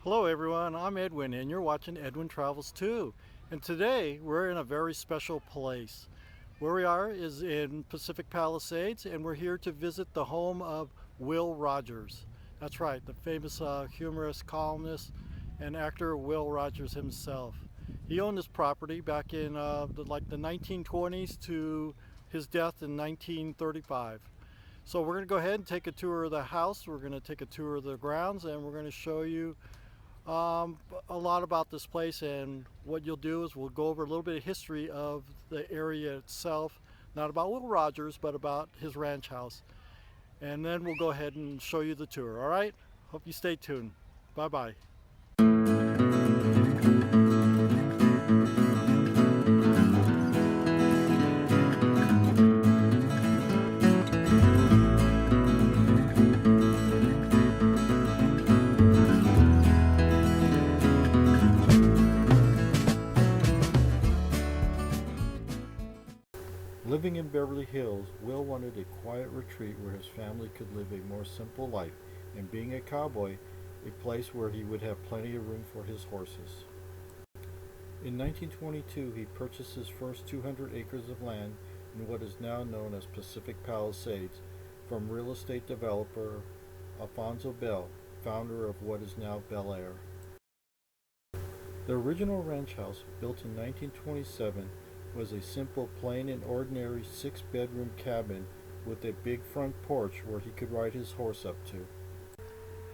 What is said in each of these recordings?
Hello everyone, I'm Edwin and you're watching Edwin Travels 2. And today we're in a very special place. Where we are is in Pacific Palisades and we're here to visit the home of Will Rogers. That's right, the famous humorist, columnist, and actor Will Rogers himself. He owned this property back in the 1920s to his death in 1935. So we're going to go ahead and take a tour of the house, we're going to take a tour of the grounds, and we're going to show you a lot about this place. And what you'll do is we'll go over a little bit of history of the area itself, not about Will Rogers, but about his ranch house. And then we'll go ahead and show you the tour. All right? Hope you stay tuned. Bye-bye. Living in Beverly Hills, Will wanted a quiet retreat where his family could live a more simple life, and being a cowboy, a place where he would have plenty of room for his horses. In 1922, he purchased his first 200 acres of land in what is now known as Pacific Palisades from real estate developer Alfonso Bell, founder of what is now Bel Air. The original ranch house, built in 1927, was a simple, plain and ordinary 6-bedroom cabin with a big front porch where he could ride his horse up to.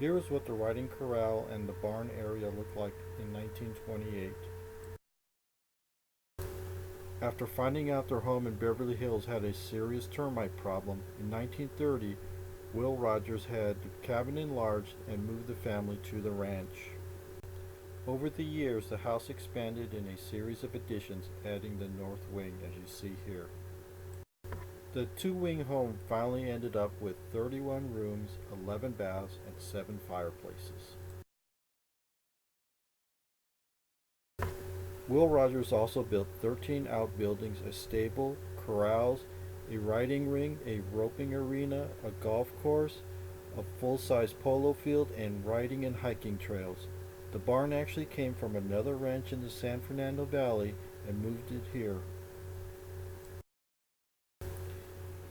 Here is what the riding corral and the barn area looked like in 1928. After finding out their home in Beverly Hills had a serious termite problem, in 1930, Will Rogers had the cabin enlarged and moved the family to the ranch. Over the years, the house expanded in a series of additions, adding the north wing as you see here. The two-wing home finally ended up with 31 rooms, 11 baths, and 7 fireplaces. Will Rogers also built 13 outbuildings, a stable, corrals, a riding ring, a roping arena, a golf course, a full-size polo field, and riding and hiking trails. The barn actually came from another ranch in the San Fernando Valley and moved it here.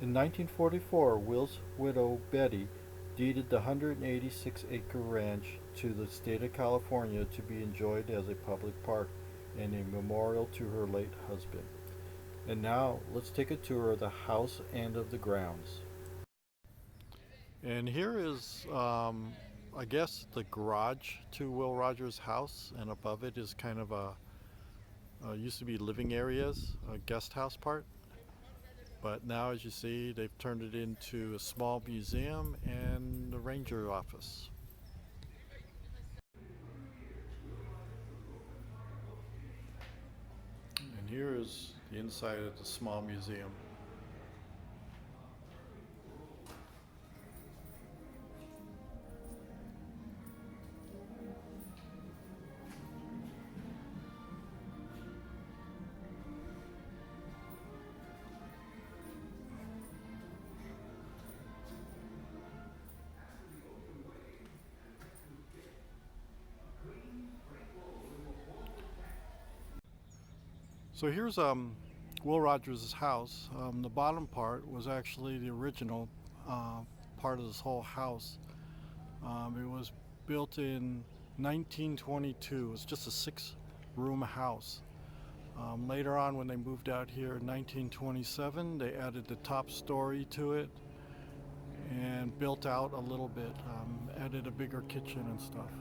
In 1944, Will's widow Betty deeded the 186-acre ranch to the state of California to be enjoyed as a public park and a memorial to her late husband. And now let's take a tour of the house and of the grounds. And here is I guess the garage to Will Rogers' house, and above it is kind of used to be living areas, a guest house part. But now, as you see, they've turned it into a small museum and the ranger office. And here is the inside of the small museum. So here's Will Rogers' house. The bottom part was actually the original part of this whole house. It was built in 1922. It was just a 6-room house. Later on, when they moved out here in 1927, they added the top story to it and built out a little bit, added a bigger kitchen and stuff.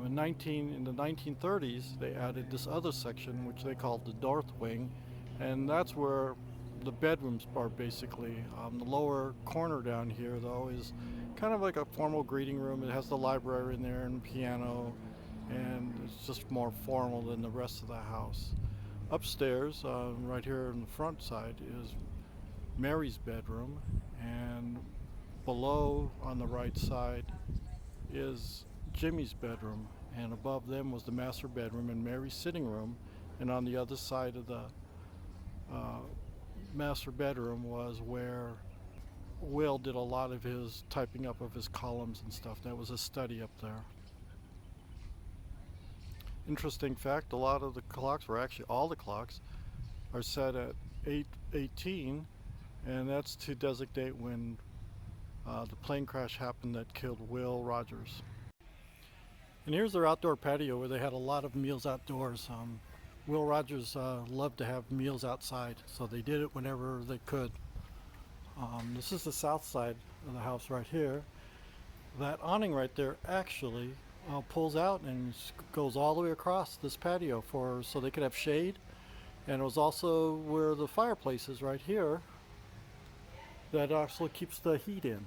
In the 1930s, they added this other section, which they called the north wing, and that's where the bedrooms are basically. The lower corner down here, though, is kind of like a formal greeting room. It has the library in there and piano, and it's just more formal than the rest of the house. Upstairs, right here on the front side, is Mary's bedroom, and below on the right side is Jimmy's bedroom, and above them was the master bedroom and Mary's sitting room, and on the other side of the master bedroom was where Will did a lot of his typing up of his columns and stuff. That was a study up there. Interesting fact, a lot of the clocks, or actually all the clocks, are set at 8:18, and that's to designate when the plane crash happened that killed Will Rogers. And here's their outdoor patio where they had a lot of meals outdoors. Will Rogers loved to have meals outside, so they did it whenever they could. This is the south side of the house right here. That awning right there actually pulls out and goes all the way across this patio so they could have shade. And it was also where the fireplace is right here that also keeps the heat in.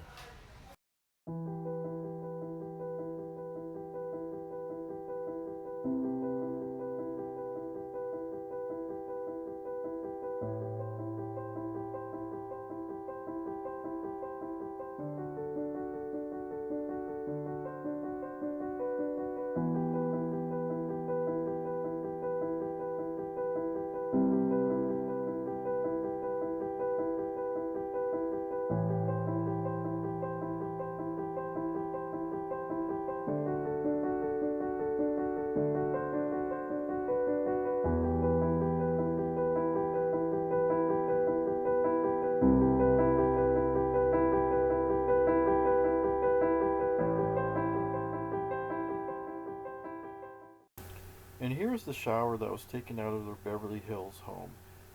And here's the shower that was taken out of their Beverly Hills home.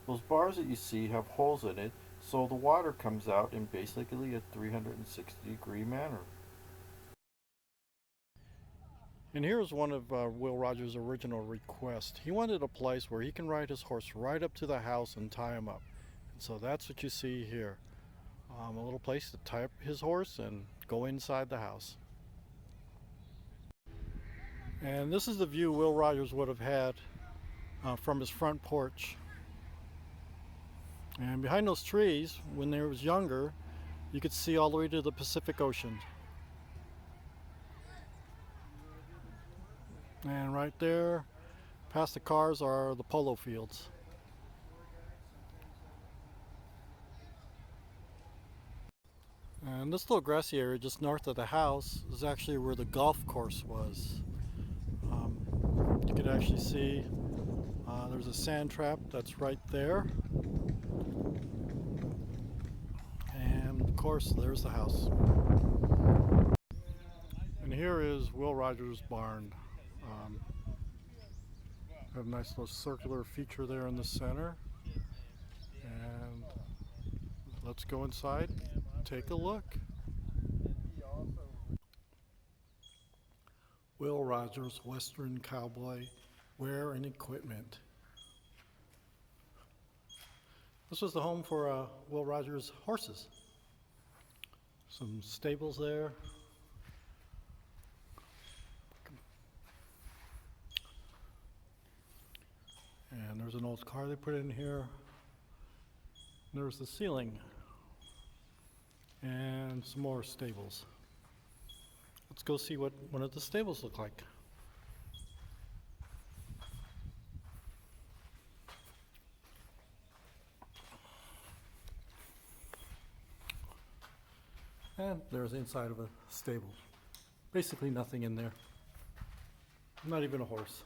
Those bars that you see have holes in it, so the water comes out in basically a 360-degree manner. And here's one of Will Rogers' original requests. He wanted a place where he can ride his horse right up to the house and tie him up. And so that's what you see here. A little place to tie up his horse and go inside the house. And this is the view Will Rogers would have had from his front porch. And behind those trees, when he was younger, you could see all the way to the Pacific Ocean. And right there, past the cars, are the polo fields. And this little grassy area just north of the house is actually where the golf course was. You could actually see there's a sand trap that's right there. And of course, there's the house. And here is Will Rogers' barn. Have a nice little circular feature there in the center. And let's go inside, take a look. Will Rogers Western Cowboy Wear and Equipment. This was the home for Will Rogers' horses. Some stables there. And there's an old car they put in here. There's the ceiling. And some more stables. Let's go see what one of the stables look like. And there's the inside of a stable. Basically nothing in there. Not even a horse.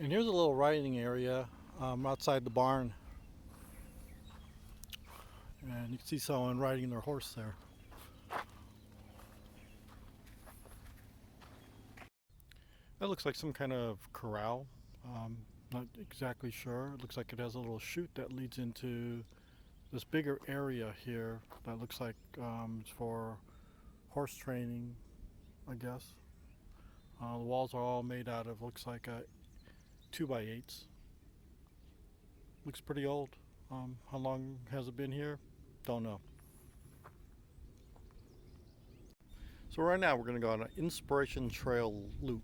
And here's a little riding area outside the barn. And you can see someone riding their horse there. That looks like some kind of corral. Not exactly sure. It looks like it has a little chute that leads into this bigger area here that looks like it's for horse training, I guess. The walls are all made out of, looks like 2x8s. Looks pretty old. How long has it been here? Don't know. So right now we're going to go on an inspiration trail loop.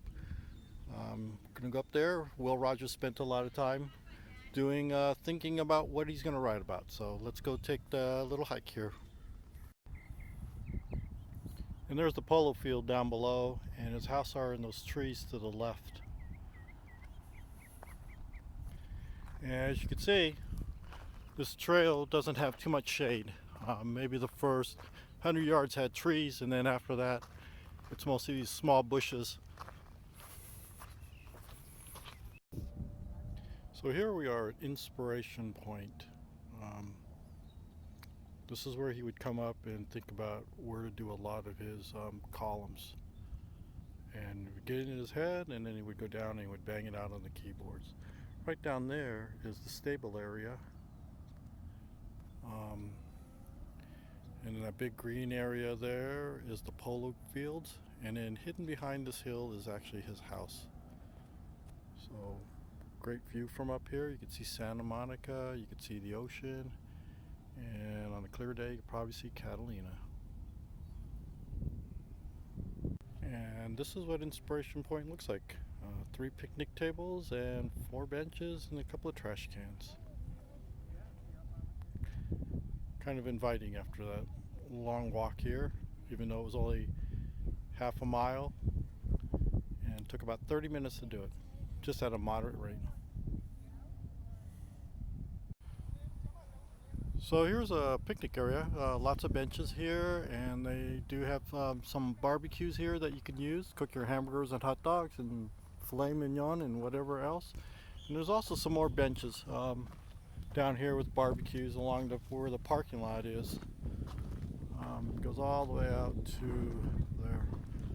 We're going to go up there. Will Rogers spent a lot of time doing thinking about what he's going to write about. So let's go take the little hike here. And there's the polo field down below, and his house are in those trees to the left. And as you can see, this trail doesn't have too much shade. Maybe the first 100 yards had trees, and then after that it's mostly these small bushes. So here we are at Inspiration Point. Um, this is where he would come up and think about where to do a lot of his columns. And he would get it in his head, and then he would go down and he would bang it out on the keyboards. Right down there is the stable area. Um, and in that big green area there is the polo fields. And then hidden behind this hill is actually his house. So great view from up here. You can see Santa Monica, you can see the ocean, and on a clear day you can probably see Catalina. And this is what Inspiration Point looks like. 3 picnic tables and 4 benches and a couple of trash cans. Kind of inviting after that long walk here, even though it was only half a mile and took about 30 minutes to do it, just at a moderate rate. So here's a picnic area, lots of benches here, and they do have some barbecues here that you can use, cook your hamburgers and hot dogs and filet mignon and whatever else. And there's also some more benches down here with barbecues along where the parking lot is. It goes all the way out to there.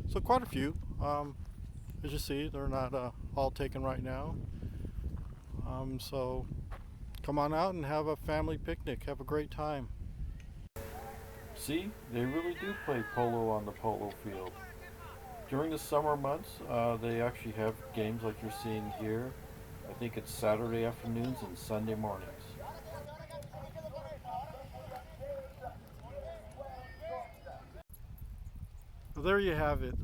So quite a few. As you see, they're not all taken right now. So come on out and have a family picnic. Have a great time. See, they really do play polo on the polo field. During the summer months, they actually have games like you're seeing here. I think it's Saturday afternoons and Sunday mornings. Well, there you have it.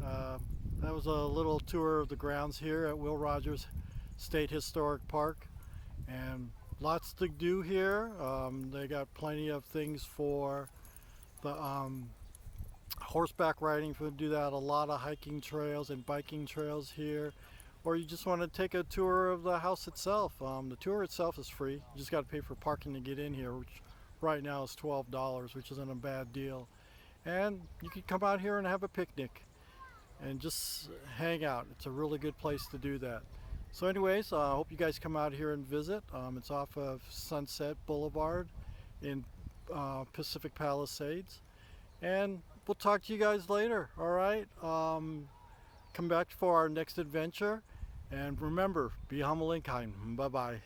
That was a little tour of the grounds here at Will Rogers State Historic Park. And lots to do here. They got plenty of things for the horseback riding, if you do that. A lot of hiking trails and biking trails here. Or you just want to take a tour of the house itself. The tour itself is free. You just got to pay for parking to get in here, which right now is $12, which isn't a bad deal. And you can come out here and have a picnic and just hang out. It's a really good place to do that. So anyways, I hope you guys come out here and visit. It's off of Sunset Boulevard in Pacific Palisades. And we'll talk to you guys later, all right? Come back for our next adventure. And remember, be humble and kind. Bye-bye.